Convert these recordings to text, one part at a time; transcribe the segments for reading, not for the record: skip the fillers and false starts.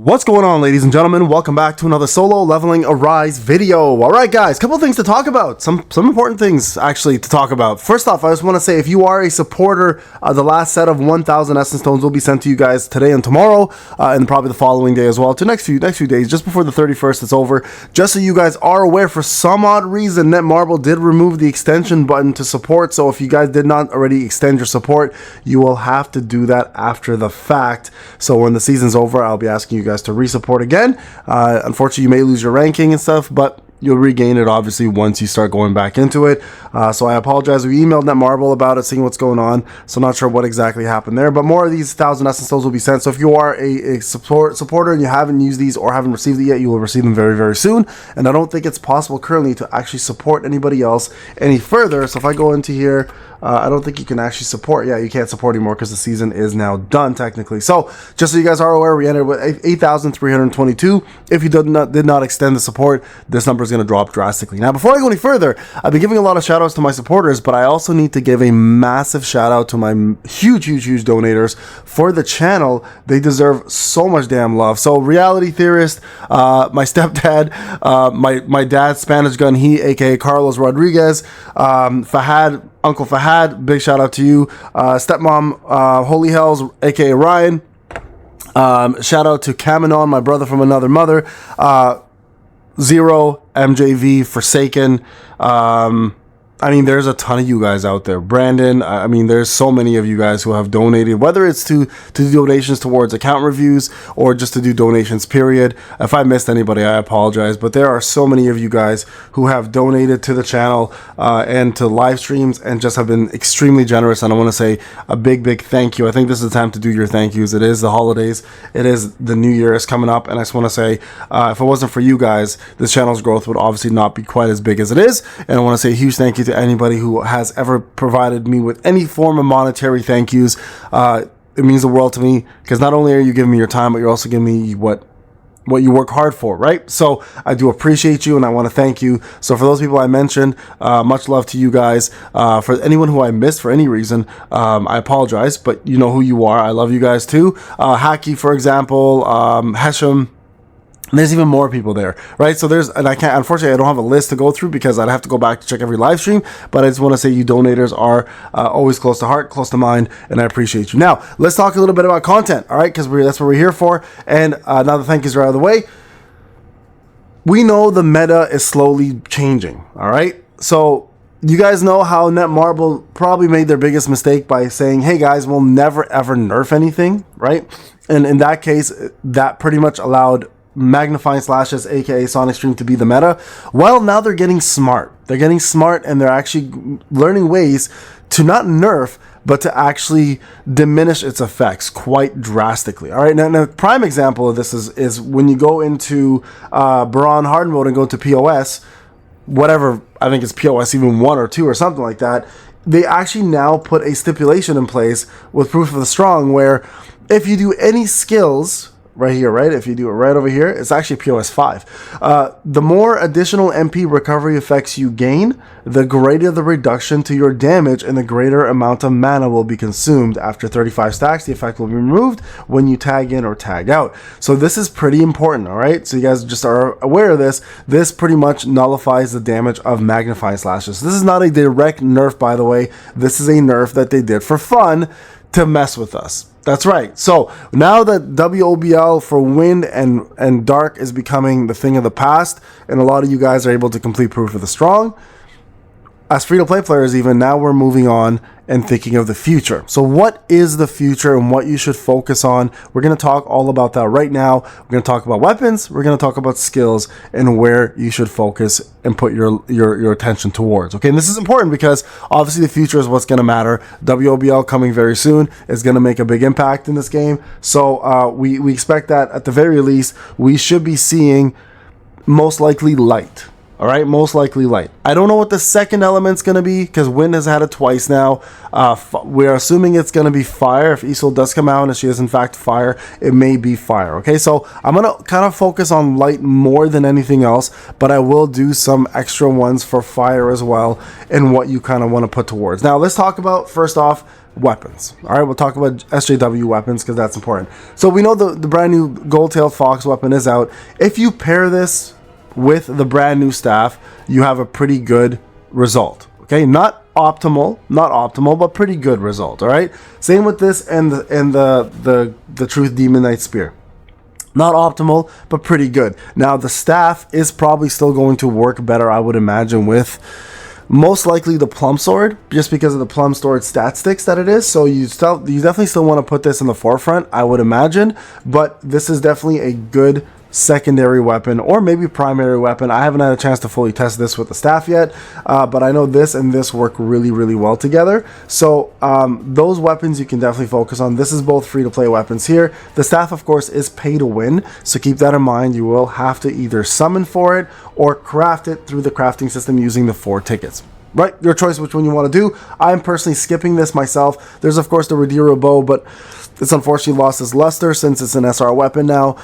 What's going on, ladies and gentlemen? Welcome back to another solo leveling Arise video. Alright guys, couple things to talk about. Some important things actually to talk about. First off, I just want to say if you are a supporter, the last set of 1,000 essence stones will be sent to you guys today and tomorrow, and probably the following day as well, to next few days, just before the 31st it's over. Just so you guys are aware, for some odd reason, Netmarble did remove the extension button to support, so if you guys did not already extend your support, you will have to do that after the fact. So when the season's over, I'll be asking you guys to resupport again. Unfortunately, you may lose your ranking and stuff, but you'll regain it obviously once you start going back into it. So I apologize. We emailed Netmarble about it, seeing what's going on. So not sure what exactly happened there, but more of these 1,000 essence stones will be sent. So if you are a supporter and you haven't used these or haven't received it yet, you will receive them very, very soon. And I don't think it's possible currently to actually support anybody else any further. So if I go into here, I don't think you can actually support. Yeah, you can't support anymore because the season is now done technically. So just so you guys are aware, we ended with 8,322. If you did not extend the support, this number is going to drop drastically. Now, before I go any further, I've been giving a lot of shout outs to my supporters, but I also need to give a massive shout out to my huge donators for the channel. They deserve so much damn love. So Reality Theorist, my stepdad, my dad's Spanish gun, aka Carlos Rodriguez, Fahad, Uncle Fahad, big shout out to you. Stepmom, Holy Hells, aka Ryan. Shout out to Kamenon, my brother from another mother. Zero, MJV, Forsaken. I mean, there's a ton of you guys out there. Brandon, I mean, there's so many of you guys who have donated, whether it's to do donations towards account reviews or just to do donations, period. If I missed anybody, I apologize. But there are so many of you guys who have donated to the channel and to live streams and just have been extremely generous. And I want to say a big thank you. I think this is the time to do your thank yous. It is the holidays. It is the new year is coming up. And I just want to say, if it wasn't for you guys, this channel's growth would obviously not be quite as big as it is. And I want to say a huge thank you to anybody who has ever provided me with any form of monetary thank yous. It means the world to me, because not only are you giving me your time, but you're also giving me what you work hard for, right? So I do appreciate you and I want to thank you. So for those people I mentioned, much love to you guys. For anyone who I missed for any reason, I apologize, but you know who you are. I love you guys too. Hacky, for example, Hesham. There's even more people there, right? So and I can't, unfortunately, I don't have a list to go through because I'd have to go back to check every live stream, but I just want to say you donators are always close to heart, close to mind, and I appreciate you. Now, let's talk a little bit about content, all right? Because that's what we're here for. And now the thank yous are out of the way. We know the meta is slowly changing, all right? So you guys know how Netmarble probably made their biggest mistake by saying, hey guys, we'll never ever nerf anything, right? And in that case, that pretty much allowed magnifying slashes, aka Sonic Stream, to be the meta. Well, now they're getting smart. They're getting smart and they're actually learning ways to not nerf, but to actually diminish its effects quite drastically. All right, now prime example of this is when you go into Baron hard mode and go to POS, whatever, I think it's POS even 1 or 2 or something like that, they actually now put a stipulation in place with Proof of the Strong where if you do any skills right here, right? If you do it right over here, it's actually POS 5. The more additional MP recovery effects you gain, the greater the reduction to your damage and the greater amount of mana will be consumed. After 35 stacks, the effect will be removed when you tag in or tag out. So this is pretty important, all right? So you guys just are aware of this. This pretty much nullifies the damage of magnifying slashes. This is not a direct nerf, by the way. This is a nerf that they did for fun to mess with us. That's right. So now that WOBL for Wind and Dark is becoming the thing of the past, and a lot of you guys are able to complete Proof of the Strong, as free-to-play players even, now we're moving on and thinking of the future. So what is the future and what you should focus on? We're going to talk all about that right now. We're going to talk about weapons, we're going to talk about skills, and where you should focus and put your attention towards. Okay, and this is important because obviously the future is what's going to matter. WOBL coming very soon is going to make a big impact in this game. So we expect that at the very least, we should be seeing most likely light. All right, most likely light. I don't know what the second element's going to be because Wind has had it twice now. We're assuming it's going to be fire. If Isil does come out and she is in fact fire, it may be fire. Okay, so I'm going to kind of focus on light more than anything else, but I will do some extra ones for fire as well and what you kind of want to put towards. Now, let's talk about, first off, weapons. All right, we'll talk about SJW weapons because that's important. So we know the brand new gold-tailed fox weapon is out. If you pair this with the brand new staff, you have a pretty good result. Okay, not optimal, but pretty good result. All right. Same with this and the Truth Demon Knight Spear. Not optimal, but pretty good. Now the staff is probably still going to work better, I would imagine, with most likely the Plum Sword, just because of the Plum Sword stat sticks that it is. So you definitely still want to put this in the forefront, I would imagine. But this is definitely a good secondary weapon, or maybe primary weapon. I haven't had a chance to fully test this with the staff yet, but I know this and this work really, really well together. So those weapons you can definitely focus on. This is both free-to-play weapons here. The staff, of course, is pay to win, so keep that in mind. You will have to either summon for it or craft it through the crafting system using the 4 tickets. Right, your choice which one you want to do. I'm personally skipping this myself. There's of course the reroll bow, but it's unfortunately lost its luster since it's an SR weapon now.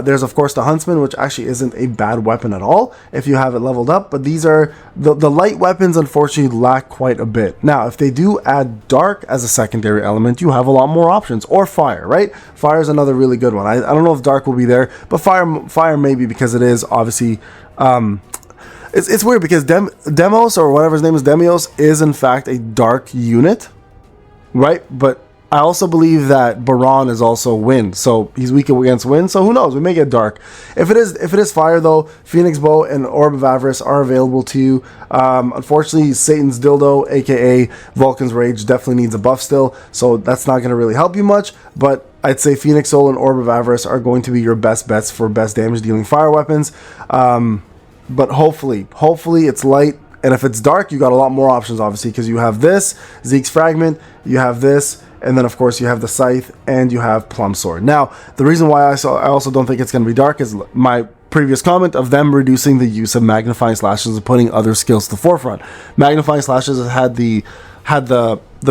There's of course the Huntsman, which actually isn't a bad weapon at all if you have it leveled up. But these are the light weapons, unfortunately lack quite a bit. Now, if they do add dark as a secondary element, you have a lot more options. Or fire, right? Fire is another really good one. I don't know if dark will be there, but fire maybe, because it is obviously. It's weird because Demos, or whatever his name is, Demios, is in fact a dark unit, right? But I also believe that Baron is also wind, so he's weak against wind. So who knows? We may get dark. If it is fire though, Phoenix Bow and Orb of Avarice are available to you. Unfortunately, Satan's Dildo, aka Vulcan's Rage, definitely needs a buff still, so that's not going to really help you much. But I'd say Phoenix Soul and Orb of Avarice are going to be your best bets for best damage dealing fire weapons. But hopefully it's light, and if it's dark, you got a lot more options, obviously, because you have this Zeke's Fragment, you have this, and then of course you have the Scythe, and you have Plum Sword. Now, the reason why I also don't think it's going to be dark is my previous comment of them reducing the use of Magnifying Slashes and putting other skills to the forefront. Magnifying Slashes has had the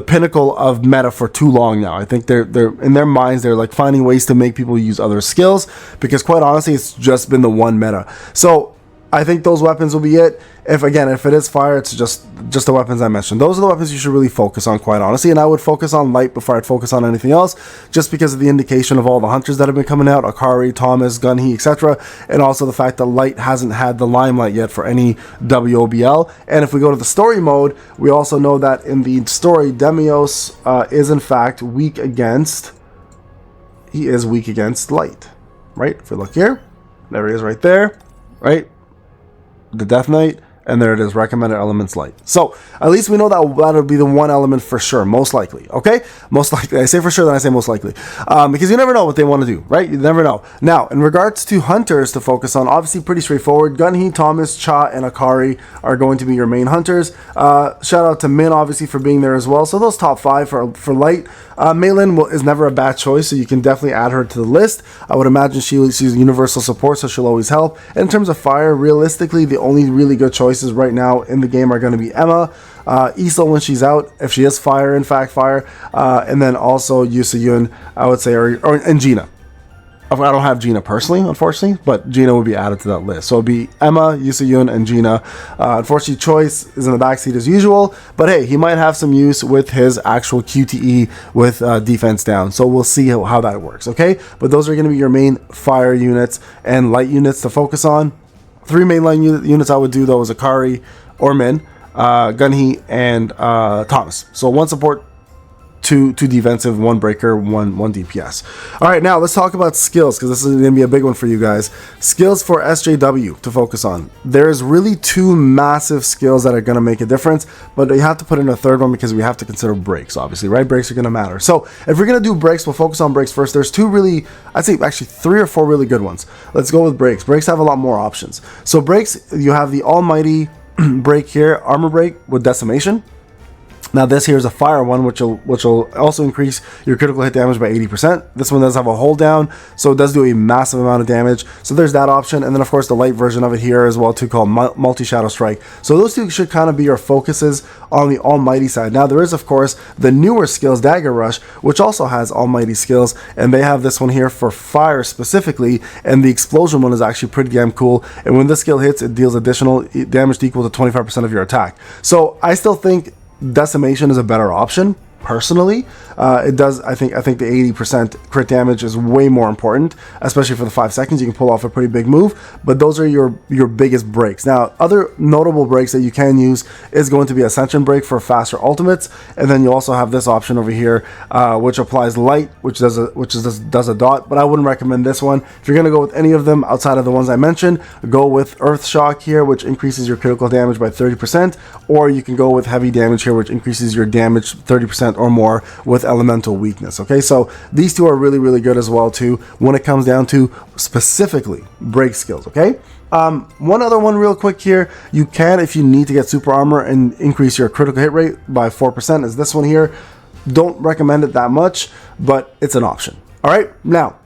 pinnacle of meta for too long now. I think they're in their minds, they're like finding ways to make people use other skills, because quite honestly, it's just been the one meta. So I think those weapons will be it. If it is fire, it's just the weapons I mentioned. Those are the weapons you should really focus on, quite honestly. And I would focus on light before I'd focus on anything else, just because of the indication of all the hunters that have been coming out, Akari, Thomas, Gunhi, etc. And also the fact that light hasn't had the limelight yet for any WOBL. And if we go to the story mode, we also know that in the story, Demios is in fact weak against light, right? If we look here, there he is right there, right? The Death Knight, and there it is, recommended elements light. So at least we know that that'll be the one element for sure, most likely. Okay, most likely. I say for sure, then I say most likely, because you never know what they want to do, right? You never know. Now, in regards to hunters to focus on, obviously pretty straightforward. Gunhi, Thomas, Cha, and Akari are going to be your main hunters. Shout out to Min, obviously, for being there as well. So those top 5 for light. Meilin is never a bad choice, so you can definitely add her to the list. I would imagine she's universal support, so she'll always help. And in terms of fire, realistically, the only really good choices right now in the game are going to be Emma, Isol when she's out, if she is fire, in fact fire, and then also Yusa Yun, I would say, and Gina. I don't have Gina personally, unfortunately, but Gina would be added to that list. So it'd be Emma, Yusa Yun, and Gina. Unfortunately, Choice is in the backseat as usual, but hey, he might have some use with his actual QTE with defense down. So we'll see how that works, okay? But those are going to be your main fire units and light units to focus on. 3 mainline units I would do, though, is Akari or Min, Gunhi, and Thomas. So 1 support, 2 defensive, 1 breaker, 1 DPS. All right, now let's talk about skills, because this is going to be a big one for you guys. Skills for SJW to focus on. There's really 2 massive skills that are going to make a difference, but you have to put in a 3rd one because we have to consider breaks, obviously, right? Breaks are going to matter. So if we're going to do breaks, we'll focus on breaks first. There's 2 really, I'd say actually 3 or 4 really good ones. Let's go with breaks. Breaks have a lot more options. So breaks, you have the almighty break here, armor break with decimation. Now this here is a fire one, which will also increase your critical hit damage by 80%. This one does have a hold down, so it does do a massive amount of damage. So there's that option, and then of course the light version of it here as well too, called multi-shadow strike. So those 2 should kind of be your focuses on the almighty side. Now there is of course the newer skills, Dagger Rush, which also has almighty skills, and they have this one here for fire specifically, and the explosion one is actually pretty damn cool. And when this skill hits, it deals additional damage equal to 25% of your attack. So I still think decimation is a better option personally. It does. I think the 80% crit damage is way more important, especially for the 5 seconds. You can pull off a pretty big move, but those are your biggest breaks. Now, other notable breaks that you can use is going to be Ascension Break for faster ultimates, and then you also have this option over here, which applies light, which does a dot. But I wouldn't recommend this one. If you're gonna go with any of them outside of the ones I mentioned, go with Earth Shock here, which increases your critical damage by 30%, or you can go with Heavy Damage here, which increases your damage 30% or more with Elemental Weakness. Okay, so these two are really, really good as well too when it comes down to specifically break skills. Okay, one other one real quick here, you can, if you need to get super armor and increase your critical hit rate by 4%, is this one here. Don't recommend it that much, but it's an option. All right, now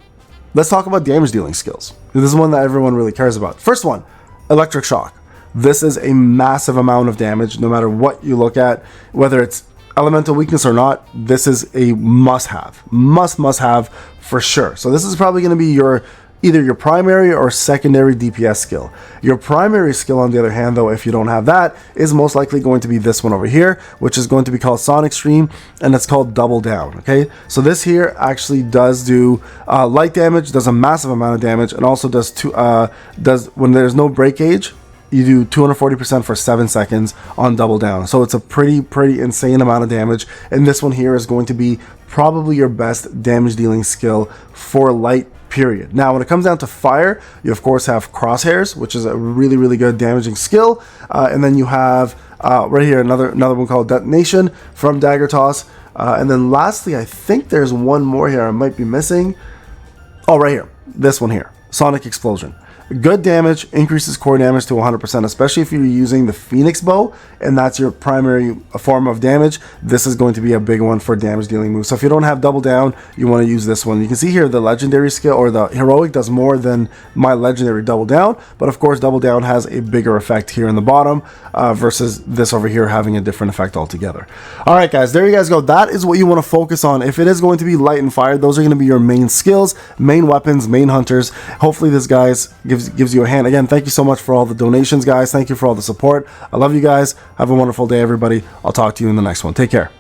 let's talk about damage dealing skills. This is one that everyone really cares about. First one, Electric Shock. This is a massive amount of damage no matter what you look at, whether it's Elemental Weakness or not. This is a must-have, must-have for sure. So this is probably going to be either your primary or secondary DPS skill. Your primary skill, on the other hand, though, if you don't have that, is most likely going to be this one over here, which is going to be called Sonic Stream, and it's called Double Down. Okay, so this here actually does do light damage, does a massive amount of damage, and also does when there's no break gauge, you do 240% for 7 seconds on Double Down. So it's a pretty insane amount of damage, and this one here is going to be probably your best damage dealing skill for light, period. Now when it comes down to fire, you of course have Crosshairs, which is a really good damaging skill, and then you have right here another one called Detonation from Dagger Toss, and then lastly, I think there's one more here I might be missing. Oh, right here, this one here, Sonic Explosion. Good damage, increases core damage to 100%, especially if you're using the Phoenix Bow and that's your primary form of damage. This is going to be a big one for damage dealing moves. So if you don't have Double Down, you want to use this one. You can see here the legendary skill or the heroic does more than my legendary Double Down, but of course Double Down has a bigger effect here in the bottom versus this over here having a different effect altogether. All right, guys, there you guys go. That is what you want to focus on. If it is going to be light and fire, those are going to be your main skills, main weapons, main hunters. Hopefully this guys gives you a hand. Again, thank you so much for all the donations, guys. Thank you for all the support. I love you guys. Have a wonderful day, everybody. I'll talk to you in the next one. Take care.